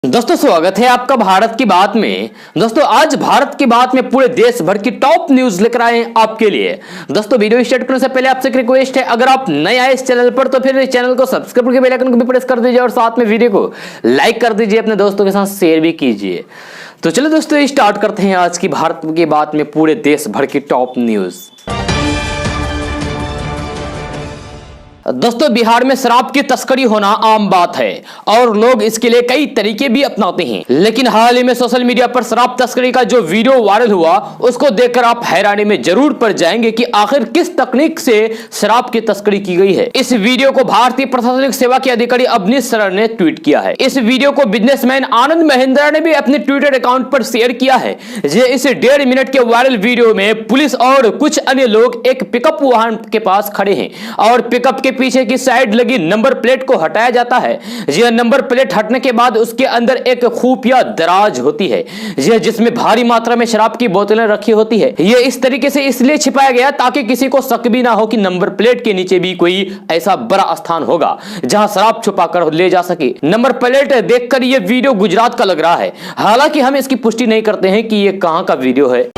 दोस्तों स्वागत है आपका भारत की बात में। दोस्तों आज भारत की बात में पूरे देश भर की टॉप न्यूज लेकर आए हैं आपके लिए। दोस्तों वीडियो स्टार्ट करने से पहले आपसे एक रिक्वेस्ट है, अगर आप नए आए इस चैनल पर तो फिर इस चैनल को सब्सक्राइब करके बेल आइकन को भी प्रेस कर दीजिए और साथ में वीडियो को लाइक कर दीजिए, अपने दोस्तों के साथ शेयर भी कीजिए। तो चलो दोस्तों स्टार्ट करते हैं आज की भारत की बात में पूरे देश भर की टॉप न्यूज। दोस्तों बिहार में शराब की तस्करी होना आम बात है और लोग इसके लिए कई तरीके भी अपनाते हैं, लेकिन हाल ही में सोशल मीडिया पर शराब तस्करी का जो वीडियो वायरल हुआ उसको देखकर आप हैरानी में जरूर पड़ जाएंगे कि आखिर किस तकनीक से शराब की तस्करी की गई है। इस वीडियो को भारतीय प्रशासनिक सेवा के अधिकारी अवनीश सर ने ट्वीट किया है। इस वीडियो को बिजनेसमैन आनंद महिंद्रा ने भी अपने ट्विटर अकाउंट पर शेयर किया है। इस 1.5 मिनट के वायरल वीडियो में पुलिस और कुछ अन्य लोग एक पिकअप वाहन के पास खड़े हैं और पिकअप के पीछे की साइड लगी नंबर प्लेट को हटाया जाता है। यह नंबर प्लेट हटने के बाद उसके अंदर एक खुफिया दराज होती है जिसमें भारी मात्रा में शराब की बोतलें रखी होती है। यह इस तरीके से इसलिए छिपाया गया ताकि किसी को शक भी ना हो कि नंबर प्लेट के नीचे भी कोई ऐसा बड़ा स्थान होगा जहां शराब छुपा कर ले जा सके। नंबर प्लेट देखकर यह वीडियो गुजरात का लग रहा है, हालांकि हम इसकी पुष्टि नहीं करते हैं कि यह कहां का वीडियो है।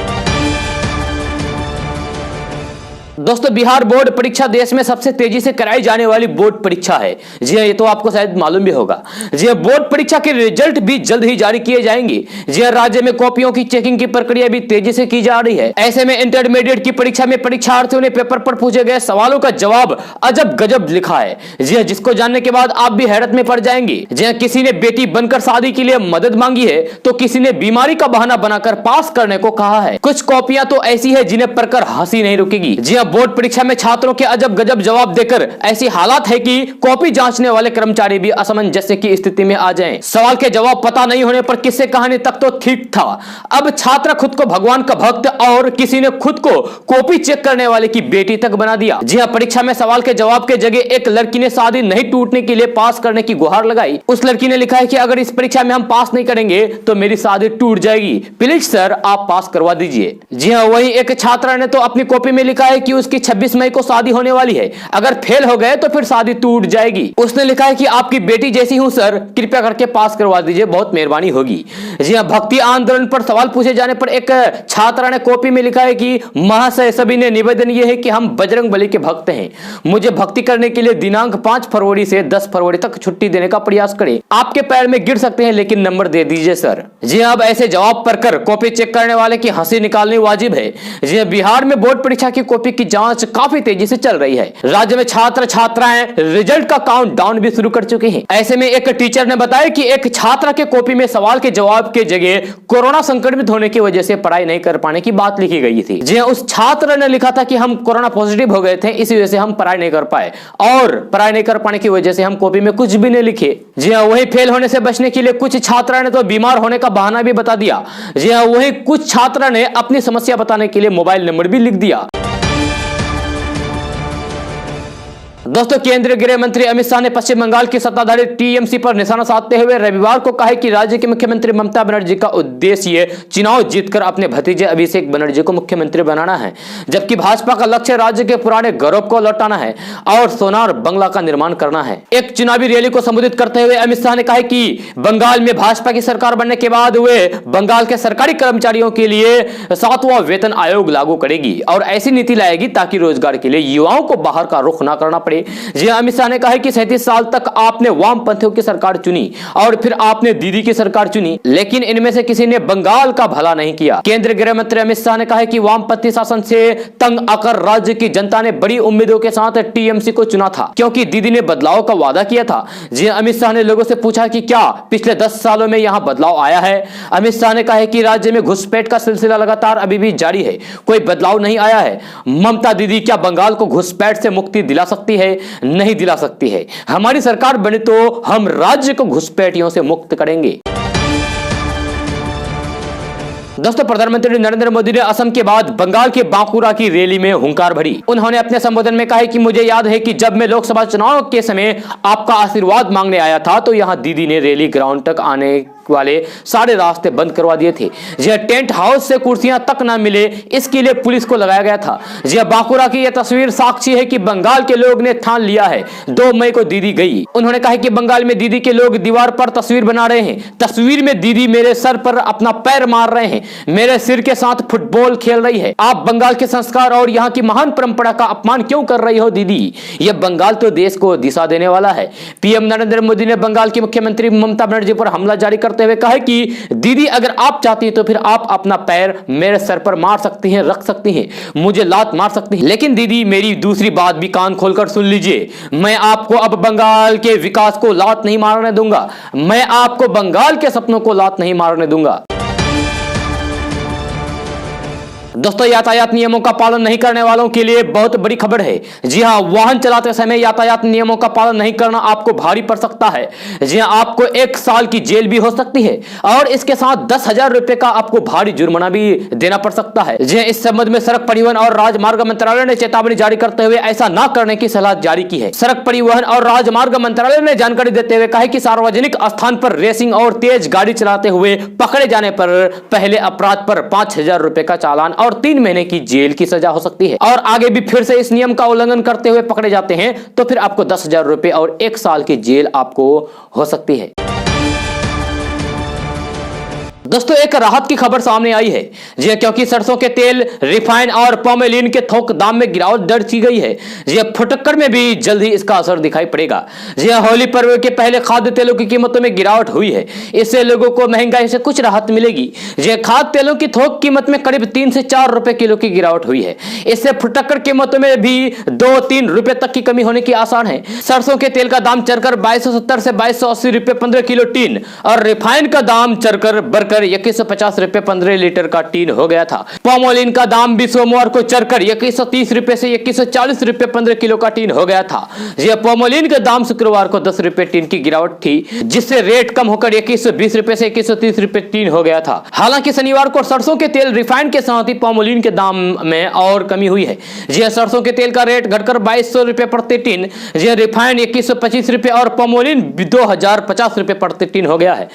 दोस्तों बिहार बोर्ड परीक्षा देश में सबसे तेजी से कराई जाने वाली बोर्ड परीक्षा है। जी हाँ, ये तो आपको शायद मालूम भी होगा। जी हाँ, बोर्ड परीक्षा के रिजल्ट भी जल्द ही जारी किए जाएंगे। जी हाँ, राज्य में कॉपियों की चेकिंग की प्रक्रिया भी तेजी से की जा रही है। ऐसे में इंटरमीडिएट की परीक्षा में परीक्षार्थियों ने पेपर पर पूछे गए सवालों का जवाब अजब गजब लिखा है। जी हाँ, जिसको जानने के बाद आप भी हैरत में पड़ जाएंगे। जी हाँ, किसी ने बेटी बनकर शादी के लिए मदद मांगी है तो किसी ने बीमारी का बहाना बनाकर पास करने को कहा है। कुछ कॉपियां तो ऐसी है जिन्हें पढ़कर हंसी नहीं रुकेगी। जी हाँ, बोर्ड परीक्षा में छात्रों के अजब गजब जवाब देकर ऐसी हालात है कि कॉपी जांचने वाले कर्मचारी भी असमंजस की स्थिति में आ जाएं। सवाल के जवाब पता नहीं होने पर किस्से कहानी तक तो ठीक था, अब छात्र खुद को भगवान का भक्त और किसी ने खुद को कॉपी चेक करने वाले की बेटी तक बना दिया। जी हां, परीक्षा में सवाल के जवाब के जगह एक लड़की ने शादी नहीं टूटने के लिए पास करने की गुहार लगाई। उस लड़की ने लिखा है कि अगर इस परीक्षा में हम पास नहीं करेंगे तो मेरी शादी टूट जाएगी, प्लीज सर आप पास करवा दीजिए। जी हाँ, वही एक छात्रा ने तो अपनी कॉपी में लिखा है कि उसकी 26 मई को शादी होने वाली है, अगर फेल हो गए तो फिर शादी टूट जाएगी। उसने लिखा है कि आपकी बेटी जैसी हूं सर, कृपया करके पास करवा दीजिए, बहुत मेहरबानी होगी। जी हां, भक्ति आंदोलन पर सवाल पूछे जाने पर एक छात्रा ने कॉपी में लिखा है कि महाशय सभी ने निवेदन यह है कि हम बजरंग बली के भक्त हैं, मुझे भक्ति करने के लिए दिनांक 5 फरवरी से 10 फरवरी तक छुट्टी देने का प्रयास करें, आपके पैर में गिर सकते हैं लेकिन नंबर दे दीजिए सर। जी हां, अब ऐसे जवाब पढ़कर कॉपी चेक करने वाले की हंसी निकालनी वाजिब है। जी हां, बिहार में बोर्ड परीक्षा की कॉपी की जांच काफी तेजी से चल रही है। राज्य में छात्र छात्राएं रिजल्ट का काउंटडाउन भी शुरू कर चुके हैं। ऐसे में एक टीचर ने बताया कि एक छात्रा के कॉपी में सवाल के जवाब के जगह कोरोना संक्रमित होने की वजह से पढ़ाई नहीं कर पाने की बात लिखी गई थी। जी हां, उस छात्र ने लिखा था कि हम कोरोना पॉजिटिव हो गए थे, इसी वजह से हम पढ़ाई नहीं कर पाए और पढ़ाई नहीं कर पाने की वजह से हम कॉपी में कुछ भी नहीं लिखे। जी हां, वही फेल होने से बचने के लिए कुछ छात्रा ने तो बीमार होने का बहाना भी बता दिया। जी हां, वही कुछ छात्रा ने अपनी समस्या बताने के लिए मोबाइल नंबर भी लिख दिया। दोस्तों केंद्रीय गृह मंत्री अमित शाह ने पश्चिम बंगाल की सत्ताधारी टीएमसी पर निशाना साधते हुए रविवार को कहा कि राज्य की मुख्यमंत्री ममता बनर्जी का उद्देश्य चुनाव जीतकर अपने भतीजे अभिषेक बनर्जी को मुख्यमंत्री बनाना है, जबकि भाजपा का लक्ष्य राज्य के पुराने गौरव को लौटाना है और सोनार बंगला का निर्माण करना है। एक चुनावी रैली को संबोधित करते हुए अमित शाह ने कहा कि बंगाल में भाजपा की सरकार बनने के बाद वे बंगाल के सरकारी कर्मचारियों के लिए 7वां वेतन आयोग लागू करेगी और ऐसी नीति लाएगी ताकि रोजगार के लिए युवाओं को बाहर का रुख न करना पड़े। जी अमित शाह ने कहा कि 37 साल तक आपने वामपंथियों की सरकार चुनी और फिर आपने दीदी की सरकार चुनी, लेकिन इनमें से किसी ने बंगाल का भला नहीं किया। केंद्रीय गृह मंत्री अमित शाह ने कहा कि वामपंथी शासन से तंग आकर राज्य की जनता ने बड़ी उम्मीदों के साथ टीएमसी को चुना था, क्योंकि दीदी ने बदलाव का वादा किया था। जी अमित शाह ने लोगों से पूछा कि क्या पिछले 10 सालों में यहां बदलाव आया है। अमित शाह ने कहा कि राज्य में घुसपैठ का सिलसिला लगातार अभी भी जारी है, कोई बदलाव नहीं आया है। ममता दीदी क्या बंगाल को घुसपैठ से मुक्ति दिला सकती है? नहीं दिला सकती है। हमारी सरकार बने तो हम राज्य को घुसपैठियों से मुक्त करेंगे। दोस्तों प्रधानमंत्री नरेंद्र मोदी ने असम के बाद बंगाल के बांकुरा की रैली में हुंकार भरी। उन्होंने अपने संबोधन में कहा कि मुझे याद है कि जब मैं लोकसभा चुनाव के समय आपका आशीर्वाद मांगने आया था तो यहां दीदी ने रैली ग्राउंड तक आने वाले सारे रास्ते बंद करवा दिए थे। जी टेंट हाउस से कुर्सियां तक ना मिले, इसके लिए पुलिस को लगाया गया था। जी बांकुरा की यह तस्वीर साक्षी है कि बंगाल के लोग ने ठान लिया है। 2 मई को दीदी गई। उन्होंने कहा कि बंगाल में दीदी के लोग दीवार पर तस्वीर बना रहे हैं। तस्वीर में दीदी मेरे सर पर अपना पैर मार रहे हैं, मेरे सिर के साथ फुटबॉल खेल रही है। आप बंगाल के संस्कार और यहाँ की महान परंपरा का अपमान क्यों कर रही हो दीदी? यह बंगाल तो देश को दिशा देने वाला है। पीएम नरेंद्र मोदी ने बंगाल की मुख्यमंत्री ममता बनर्जी पर हमला जारी करते हुए कहा कि दीदी अगर आप चाहती हैं तो फिर आप अपना पैर मेरे सर पर मार सकती हैं, रख सकती हैं, मुझे लात मार सकती हैं, लेकिन दीदी मेरी दूसरी बात भी कान खोलकर सुन लीजिए। मैं आपको अब बंगाल के विकास को लात नहीं मारने दूंगा। मैं आपको बंगाल के सपनों को लात नहीं मारने दूंगा। दोस्तों, यातायात नियमों का पालन नहीं करने वालों के लिए बहुत बड़ी खबर है। जी हां, वाहन चलाते समय यातायात नियमों का पालन नहीं करना आपको भारी पड़ सकता है। जी हां, आपको 1 साल की जेल भी हो सकती है और इसके साथ 10,000 रुपए का आपको भारी जुर्माना भी देना पड़ सकता है। जी हां, इस संबंध में सड़क परिवहन और राजमार्ग मंत्रालय ने चेतावनी जारी करते हुए ऐसा न करने की सलाह जारी की है। सड़क परिवहन और राजमार्ग मंत्रालय ने जानकारी देते हुए कहा है कि सार्वजनिक स्थान पर रेसिंग और तेज गाड़ी चलाते हुए पकड़े जाने पर पहले अपराध पर 5,000 रुपए का चालान और 3 महीने की जेल की सजा हो सकती है और आगे भी फिर से इस नियम का उल्लंघन करते हुए पकड़े जाते हैं तो फिर आपको 10,000 रुपए और 1 साल की जेल आपको हो सकती है। दोस्तों, एक राहत की खबर सामने आई है। जी क्योंकि सरसों के तेल, रिफाइन और पॉमेलिन के थोक दाम में गिरावट दर्ज की गई है। जी फुटक्कर में भी जल्द ही इसका असर दिखाई पड़ेगा। जी होली पर्व के पहले खाद्य तेलों की कीमतों में गिरावट हुई है। इससे लोगों को महंगाई से कुछ राहत मिलेगी। जी खाद्य तेलों की थोक कीमत में करीब 3 से 4 रुपए किलो की गिरावट हुई है। इससे फुटक्कर कीमतों में भी 2-3 रुपए तक की कमी होने की आसार है। सरसों के तेल का दाम चढ़कर 2270 से 2280 रुपए 15 किलो टीन और रिफाइन का दाम चढ़कर बढ़कर 2150 रुपए 15 लीटर का टीन हो गया था। पॉमोलिन का दाम भी सोमवार को चढ़कर 2130 रुपए से 2140 रुपए 15 किलो का टीन हो गया था। यह पॉमोलिन का दाम शुक्रवार को 10 रुपए टीन की गिरावट थी, जिससे रेट कम होकर 2120 रुपए से 2130 रुपए टीन हो गया था। हालांकि शनिवार को सरसों के तेल, रिफाइन के साथ ही पॉमोलिन के दाम में और कमी हुई है। यह सरसों के तेल का रेट घटकर 2200 रुपए प्रति टीन, यह रिफाइन 2125 रुपए और पॉमोलिन 2050 रुपए प्रति टीन हो गया है।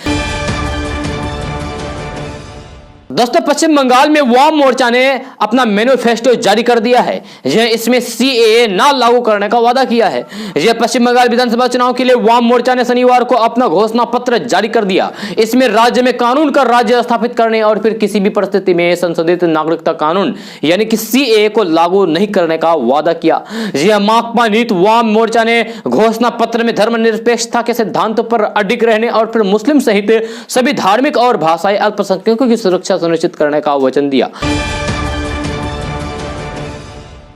दोस्तों, पश्चिम बंगाल में वाम मोर्चा ने अपना मैनिफेस्टो जारी कर दिया है। यह इसमें सीएए ना लागू करने का वादा किया है। यह पश्चिम बंगाल विधानसभा चुनाव के लिए वाम मोर्चा ने शनिवार को अपना घोषणा पत्र जारी कर दिया। इसमें राज्य में कानून का राज्य स्थापित करने और फिर किसी भी परिस्थिति में संशोधित नागरिकता कानून यानी कि सीएए को लागू नहीं करने का वादा किया। यह माकपा नीति वाम मोर्चा ने घोषणा पत्र में धर्मनिरपेक्षता के सिद्धांतों पर अडिग रहने और फिर मुस्लिम सहित सभी धार्मिक और भाषाई अल्पसंख्यकों की सुरक्षा सुनिश्चित करने का वचन दिया।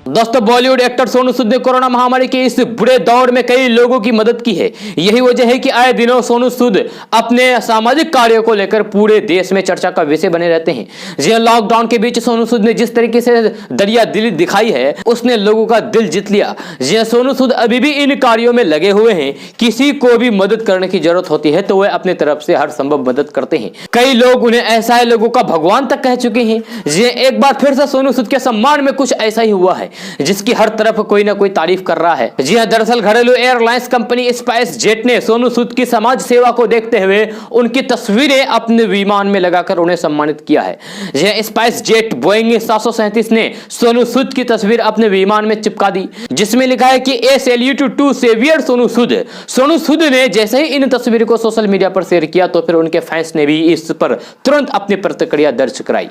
दोस्तों, बॉलीवुड एक्टर सोनू सूद ने कोरोना महामारी के इस बुरे दौर में कई लोगों की मदद की है। यही वजह है कि आए दिनों सोनू सूद अपने सामाजिक कार्यों को लेकर पूरे देश में चर्चा का विषय बने रहते हैं। जी लॉकडाउन के बीच सोनू सूद ने जिस तरीके से दरिया दिली दिखाई है, उसने लोगों का दिल जीत लिया। जी सोनू सूद अभी भी इन कार्यों में लगे हुए हैं। किसी को भी मदद करने की जरूरत होती है तो वह अपनी तरफ से हर संभव मदद करते हैं। कई लोग उन्हें ऐसा है लोगों का भगवान तक कह चुके हैं। जी एक बार फिर से सोनू सूद के सम्मान में कुछ ऐसा ही हुआ है जिसकी हर तरफ कोई ना कोई तारीफ कर रहा है। जी हां, दरअसल घरेलू एयरलाइंस कंपनी स्पाइस जेट ने सोनू सूद की समाज सेवा को देखते हुए उनकी तस्वीरें अपने विमान में लगाकर उन्हें सम्मानित किया है। जी हां, स्पाइस जेट बोइंग 737 ने सोनू सूद की तस्वीर अपने विमान में चिपका दी, जिसमें लिखा है कि ए salute to saviour Sonu Sood. Sonu Sood ने जैसे ही इन तस्वीरों को सोशल मीडिया पर शेयर किया तो फिर उनके फैंस ने भी इस पर तुरंत अपनी प्रतिक्रिया दर्ज कराई।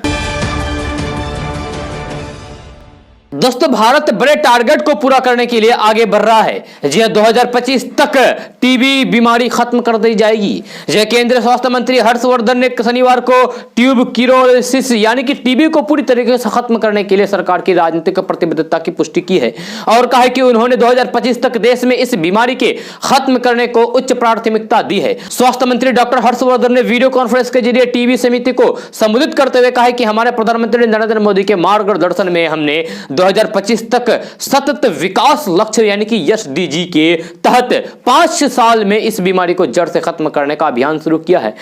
दोस्तों, भारत बड़े टारगेट को पूरा करने के लिए आगे बढ़ रहा है। जी 2025 तक टीबी बीमारी खत्म कर दी जाएगी। जी केंद्रीय स्वास्थ्य मंत्री हर्षवर्धन ने शनिवार को ट्यूबरक्लोसिस यानी कि टीबी को पूरी तरीके से खत्म करने के लिए सरकार की राजनीतिक प्रतिबद्धता की पुष्टि की है और कहा है कि उन्होंने 2025 तक देश में इस बीमारी के खत्म करने को उच्च प्राथमिकता दी है। स्वास्थ्य मंत्री डॉक्टर हर्षवर्धन ने वीडियो कॉन्फ्रेंस के जरिए टीबी समिति को संबोधित करते हुए कहा कि हमारे प्रधानमंत्री नरेंद्र मोदी के मार्गदर्शन में हमने 2025 तक सतत विकास लक्ष्य यानी कि एसडीजी के तहत 5 साल में इस बीमारी को जड़ से खत्म करने का अभियान शुरू किया है।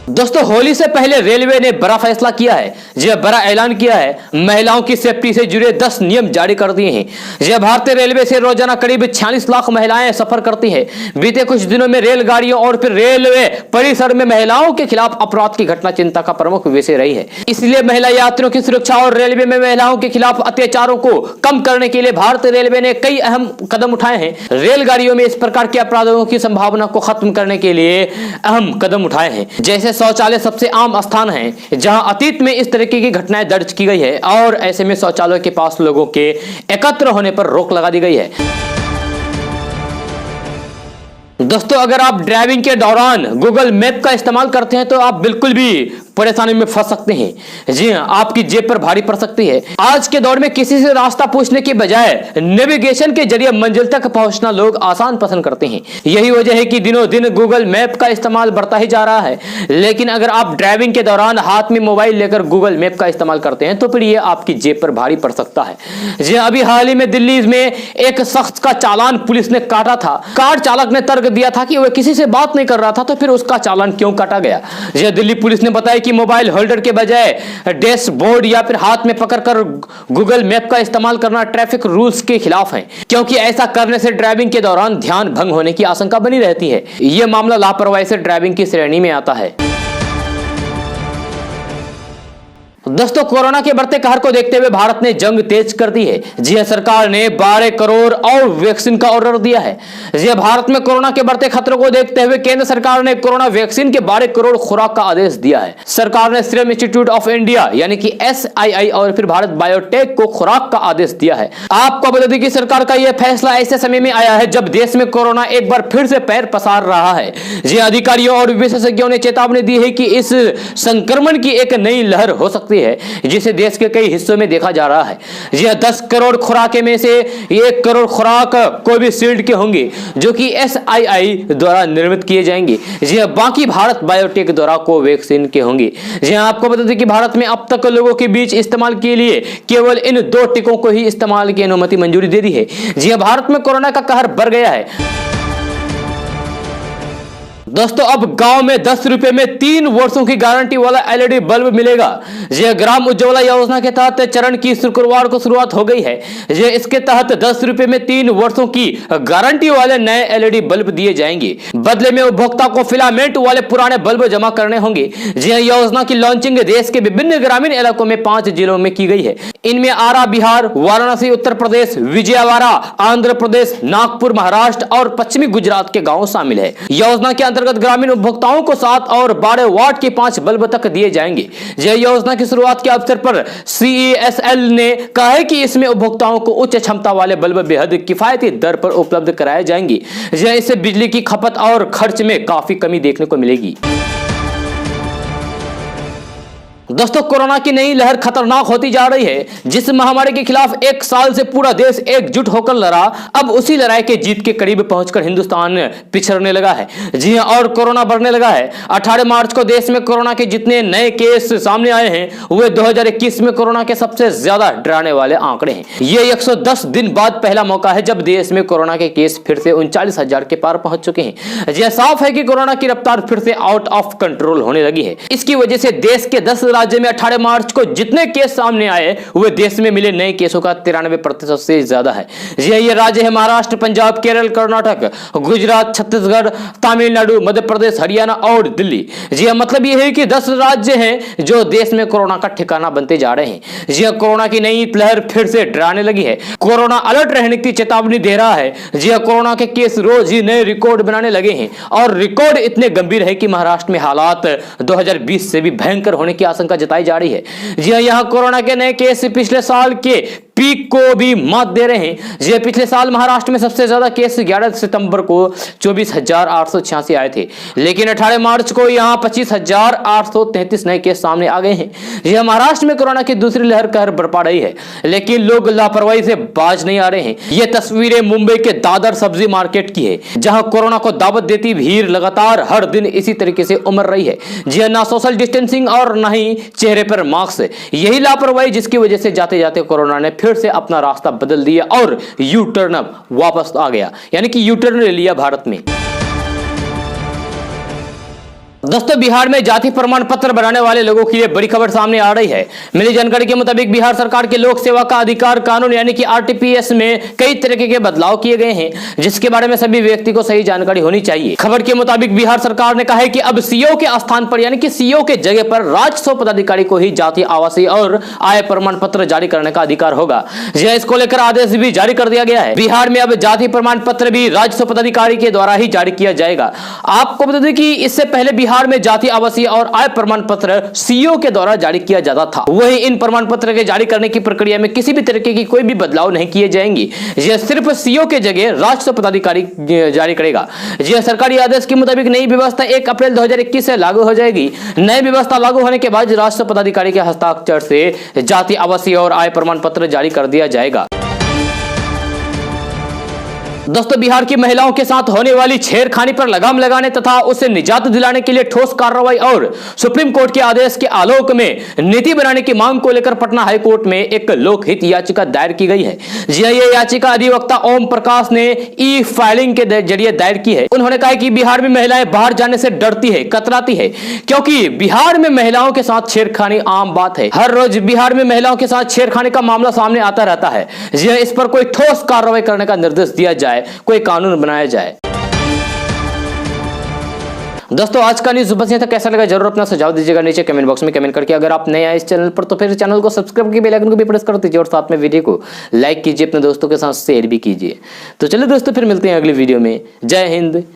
दोस्तों होली से पहले रेलवे ने बड़ा फैसला किया है, जो बड़ा ऐलान किया है। महिलाओं की सेफ्टी से जुड़े 10 नियम जारी कर दिए हैं। जो भारतीय रेलवे से रोजाना करीब 46 लाख महिलाएं सफर करती हैं। बीते कुछ दिनों में रेलगाड़ियों और फिर रेलवे परिसर में महिलाओं के खिलाफ अपराध की घटना चिंता का प्रमुख विषय रही है। इसलिए महिला यात्रियों की सुरक्षा और रेलवे में महिलाओं के खिलाफ अत्याचारों को कम करने के लिए भारतीय रेलवे ने कई अहम कदम उठाए हैं। रेलगाड़ियों में इस प्रकार के अपराधों की संभावना को खत्म करने के लिए अहम कदम उठाए हैं। जैसे शौचालय सबसे आम स्थान है जहां अतीत में इस तरीके की घटनाएं दर्ज की गई है और ऐसे में शौचालय के पास लोगों के एकत्र होने पर रोक लगा दी गई है। दोस्तों अगर आप ड्राइविंग के दौरान गूगल मैप का इस्तेमाल करते हैं तो आप बिल्कुल भी परेशानी में फंस सकते हैं। जी हां, आपकी जेब पर भारी पड़ सकती है। आज के दौर में किसी से रास्ता पूछने के बजाय नेविगेशन के जरिए मंजिल तक पहुंचना लोग आसान पसंद करते हैं। यही वजह है कि दिनों दिन गूगल मैप का इस्तेमाल बढ़ता ही जा रहा है। लेकिन अगर आप ड्राइविंग के दौरान हाथ में मोबाइल लेकर गूगल मैप का इस्तेमाल करते हैं तो फिर यह आपकी जेब पर भारी पड़ सकता है। जी अभी हाल ही में दिल्ली में एक शख्स का चालान पुलिस ने काटा था। कार चालक ने तर्क दिया था कि वह किसी से बात नहीं कर रहा था, तो फिर उसका चालान क्यों काटा गया। जी दिल्ली पुलिस ने बताया कि मोबाइल होल्डर के बजाय डैशबोर्ड या फिर हाथ में पकड़कर गूगल मैप का इस्तेमाल करना ट्रैफिक रूल्स के खिलाफ है, क्योंकि ऐसा करने से ड्राइविंग के दौरान ध्यान भंग होने की आशंका बनी रहती है। यह मामला लापरवाही से ड्राइविंग की श्रेणी में आता है। दोस्तों कोरोना के बढ़ते कहर को देखते हुए भारत ने जंग तेज कर दी है। जी हां, सरकार ने 12 करोड़ और वैक्सीन का ऑर्डर दिया है। जी हां, भारत में कोरोना के बढ़ते खतरों को देखते हुए केंद्र सरकार ने कोरोना वैक्सीन के 12 करोड़ खुराक का आदेश दिया है। सरकार ने सीरम इंस्टीट्यूट ऑफ इंडिया यानी कि SII और फिर भारत बायोटेक को खुराक का आदेश दिया है। आपको बता दें कि सरकार का यह फैसला ऐसे समय में आया है जब देश में कोरोना एक बार फिर से पैर पसार रहा है। जी अधिकारियों और विशेषज्ञों ने चेतावनी दी है कि इस संक्रमण की एक नई लहर हो सकती है जिसे देश के कई हिस्सों में देखा जा रहा है। यह 10 करोड़ खुराकें में से 1 करोड़ खुराक कोविशील्ड के होंगे जो कि SII द्वारा निर्मित किए जाएंगे। यह बाकी भारत बायोटेक द्वारा कोवैक्सीन के होंगे। यह आपको बता दें कि भारत में अब तक लोगों के बीच इस्तेमाल के लिए केवल इन 2 टीकों को ही इस्तेमाल की अनुमति मंजूरी दे दी है। जी भारत में कोरोना का कहर बढ़ गया है। दोस्तों अब गांव में 10 रुपए में 3 वर्षों की गारंटी वाला LED बल्ब मिलेगा। यह ग्राम उज्ज्वला योजना के तहत चरण की शुक्रवार को शुरुआत हो गई है। यह इसके तहत 10 रुपए में 3 वर्षों की गारंटी वाले नए LED बल्ब दिए जाएंगे। बदले में उपभोक्ता को फिलामेंट वाले पुराने बल्ब जमा करने होंगे। यह योजना की लॉन्चिंग देश के विभिन्न ग्रामीण इलाकों में 5 जिलों में की गई है। इनमें आरा बिहार, वाराणसी उत्तर प्रदेश, विजयवाड़ा आंध्र प्रदेश, नागपुर महाराष्ट्र और पश्चिमी गुजरात के गाँव शामिल है। योजना के अंतर्गत ग्रामीण उपभोक्ताओं को 7 और 12 वाट के 5 बल्ब तक दिए जाएंगे। यह योजना की शुरुआत के अवसर पर CESL ने कहा है कि इसमें उपभोक्ताओं को उच्च क्षमता वाले बल्ब बेहद किफायती दर पर उपलब्ध कराए जाएंगे। इससे बिजली की खपत और खर्च में काफी कमी देखने को मिलेगी। दोस्तों कोरोना की नई लहर खतरनाक होती जा रही है। जिस महामारी के खिलाफ 1 साल से पूरा देश एकजुट होकर लड़ा, अब उसी लड़ाई के जीत के करीब पहुंचकर हिंदुस्तान पिछड़ने लगा है। जी हां, और कोरोना बढ़ने लगा है। 18 मार्च को देश में कोरोना के जितने नए केस सामने आए हैं वे 2021 में कोरोना के सबसे ज्यादा डराने वाले आंकड़े हैं। ये 110 दिन बाद पहला मौका है जब देश में कोरोना के केस फिर से 39,000 के पार पहुंच चुके हैं। यह साफ है कि कोरोना की रफ्तार फिर से आउट ऑफ कंट्रोल होने लगी है। इसकी वजह से देश के 10 राज्य में 18 मार्च को जितने केस सामने आए वे देश में मिले नए केसों का 93% से ज्यादा है। ये राज्य है महाराष्ट्र, पंजाब, केरल, कर्नाटक, गुजरात, छत्तीसगढ़, तमिलनाडु, मध्य प्रदेश, हरियाणा और दिल्ली। जी मतलब यह है कि 10 राज्य हैं जो देश में कोरोना का ठिकाना बनते जा रहे हैं। जी कोरोना की नई लहर फिर से डराने लगी है। कोरोना अलर्ट रहने की चेतावनी दे रहा है। जी कोरोना के केस रोज ही नए रिकॉर्ड बनाने लगे हैं और रिकॉर्ड इतने गंभीर है कि महाराष्ट्र में हालात 2020 से भी भयंकर होने की आशंका जताई जा रही है। जी हां, यहां कोरोना के नए केस पिछले साल के पीक को भी मात दे रहे हैं। जी पिछले साल महाराष्ट्र में सबसे ज्यादा केस 11 सितंबर को 24,886 आए थे, लेकिन 18 मार्च को यहां 25,833 नए केस सामने आ गए हैं। यह महाराष्ट्र में कोरोना की दूसरी लहर कहर बरपा रही है, लेकिन लोग लापरवाही से बाज नहीं आ रहे हैं। ये तस्वीरें मुंबई के दादर सब्जी मार्केट की है, जहां कोरोना को दावत देती भीड़ लगातार हर दिन इसी तरीके से उमड़ रही है। जी ना सोशल डिस्टेंसिंग और ना ही चेहरे पर मास्क। यही लापरवाही जिसकी वजह से जाते जाते कोरोना ने फिर से अपना रास्ता बदल दिया और यू टर्न वापस आ गया, यानी कि यू टर्न ले लिया भारत में। दोस्तों बिहार में जाति प्रमाण पत्र बनाने वाले लोगों के लिए बड़ी खबर सामने आ रही है। मिली जानकारी के मुताबिक बिहार सरकार के लोक सेवा का अधिकार कानून यानी कि आरटीपीएस में कई तरीके के बदलाव किए गए हैं, जिसके बारे में सभी व्यक्ति को सही जानकारी होनी चाहिए। खबर के मुताबिक बिहार सरकार ने कहा है कि अब सीओ के स्थान पर यानी कि सीओ के जगह पर राजस्व पदाधिकारी को ही जाति, आवासीय और आय प्रमाण पत्र जारी करने का अधिकार होगा। इसको लेकर आदेश भी जारी कर दिया गया है। बिहार में अब जाति प्रमाण पत्र भी राजस्व पदाधिकारी के द्वारा ही जारी किया जाएगा। आपको बता दें कि इससे पहले बिहार में जाति, आवासीय और आय प्रमाण पत्र सीओ के द्वारा जारी किया जाता था। वही इन प्रमाण पत्र के जारी करने की प्रक्रिया में किसी भी तरीके की कोई भी बदलाव नहीं किए जाएंगे। यह सिर्फ सीओ के जगह राजस्व पदाधिकारी जारी करेगा। यह सरकारी आदेश के मुताबिक नई व्यवस्था 1 अप्रैल 2021 से लागू हो जाएगी। नई व्यवस्था लागू होने के बाद राजस्व पदाधिकारी के हस्ताक्षर से जाति, आवासीय और आय प्रमाण पत्र जारी कर दिया जाएगा। दोस्तों बिहार की महिलाओं के साथ होने वाली छेड़खानी पर लगाम लगाने तथा उसे निजात दिलाने के लिए ठोस कार्रवाई और सुप्रीम कोर्ट के आदेश के आलोक में नीति बनाने की मांग को लेकर पटना हाई कोर्ट में एक लोकहित याचिका दायर की गई है। जी हां, यह याचिका अधिवक्ता ओम प्रकाश ने ई फाइलिंग के जरिए दायर की है। उन्होंने कहा कि बिहार में महिलाएं बाहर जाने से डरती है, कतराती है, क्योंकि बिहार में महिलाओं के साथ छेड़खानी आम बात है। हर रोज बिहार में महिलाओं के साथ छेड़खानी का मामला सामने आता रहता है। जी हां, इस पर कोई ठोस कार्रवाई करने का निर्देश दिया जाए, कोई कानून बनाया जाए। दोस्तों आज का न्यूज़ बस यहाँ तक। कैसा लगा जरूर अपना सुझाव दीजिएगा नीचे कमेंट बॉक्स में कमेंट करके। अगर आप नए आए इस चैनल पर तो फिर चैनल को सब्सक्राइब की बेल आइकन को भी प्रेस कर दीजिए और साथ में वीडियो को लाइक कीजिए, अपने दोस्तों के साथ शेयर भी कीजिए। तो चलिए दोस्तों फिर मिलते हैं अगली वीडियो में। जय हिंद।